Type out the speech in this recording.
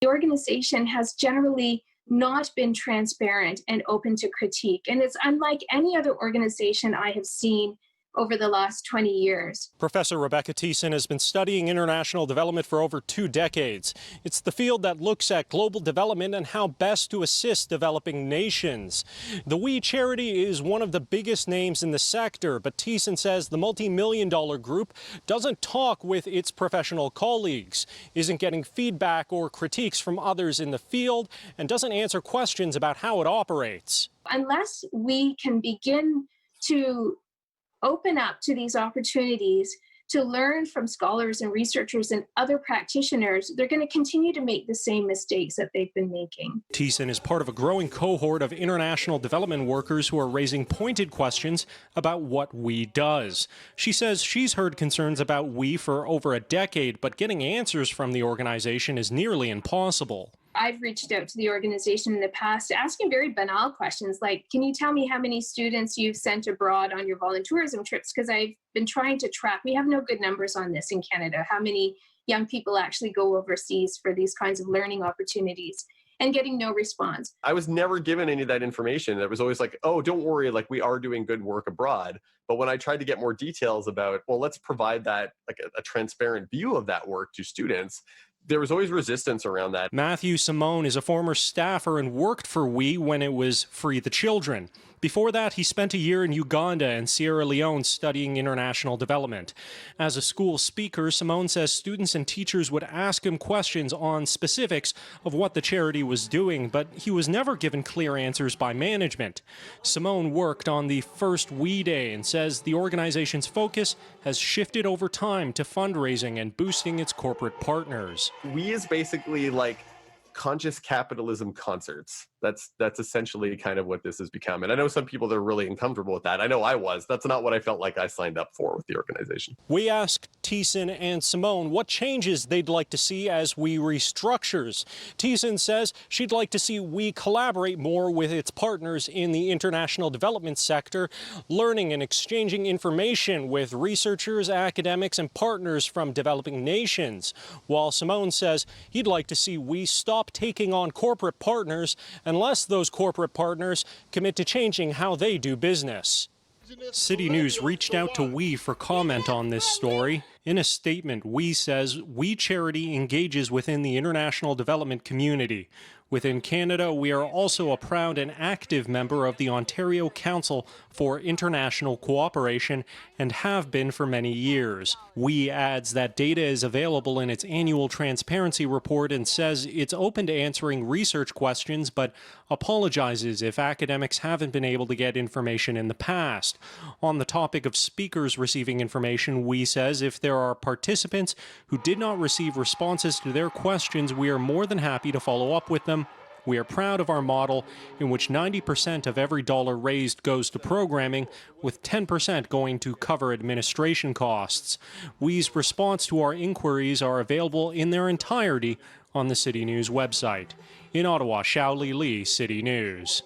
The organization has generally not been transparent and open to critique, and it's unlike any other organization I have seen over the last 20 years. Professor Rebecca Thiessen has been studying international development for over 2 decades. It's the field that looks at global development and how best to assist developing nations. The We charity is one of the biggest names in the sector, but Thiessen says the multi-million-dollar group doesn't talk with its professional colleagues, isn't getting feedback or critiques from others in the field, and doesn't answer questions about how it operates. Unless we can begin to open up to these opportunities to learn from scholars and researchers and other practitioners, they're going to continue to make the same mistakes that they've been making. Thiessen is part of a growing cohort of international development workers who are raising pointed questions about what We does. She says she's heard concerns about We for over a decade, but getting answers from the organization is nearly impossible. I've reached out to the organization in the past asking very banal questions like, can you tell me how many students you've sent abroad on your volunteerism trips? Because I've been trying to track, we have no good numbers on this in Canada, how many young people actually go overseas for these kinds of learning opportunities, and getting no response. I was never given any of that information. It was always like, oh, don't worry, like we are doing good work abroad. But when I tried to get more details about, well, let's provide that, like a transparent view of that work to students, there was always resistance around that. Matthew Simone is a former staffer and worked for We when it was Free the Children. Before that, he spent a year in Uganda and Sierra Leone studying international development. As a school speaker, Simone says students and teachers would ask him questions on specifics of what the charity was doing, but he was never given clear answers by management. Simone worked on the first We Day and says the organization's focus has shifted over time to fundraising and boosting its corporate partners. We is basically like conscious capitalism concerts. That's essentially kind of what this has become. And I know some people that are really uncomfortable with that. I know I was. That's not what I felt like I signed up for with the organization. We asked Thiessen and Simone what changes they'd like to see as We restructures. Thiessen says she'd like to see We collaborate more with its partners in the international development sector, learning and exchanging information with researchers, academics, and partners from developing nations. While Simone says he'd like to see We stop taking on corporate partners unless those corporate partners commit to changing how they do business. CityNews reached out to We for comment on this story. In a statement, We says We charity engages within the international development community. Within Canada, we are also a proud and active member of the Ontario Council for International Cooperation and have been for many years. We adds that data is available in its annual transparency report and says it's open to answering research questions, but apologizes if academics haven't been able to get information in the past. On the topic of speakers receiving information, We says if there are participants who did not receive responses to their questions, we are more than happy to follow up with them. We are proud of our model, in which 90% of every dollar raised goes to programming, with 10% going to cover administration costs. We's response to our inquiries are available in their entirety on the CityNews website. In Ottawa, Xiaoli Li, City News.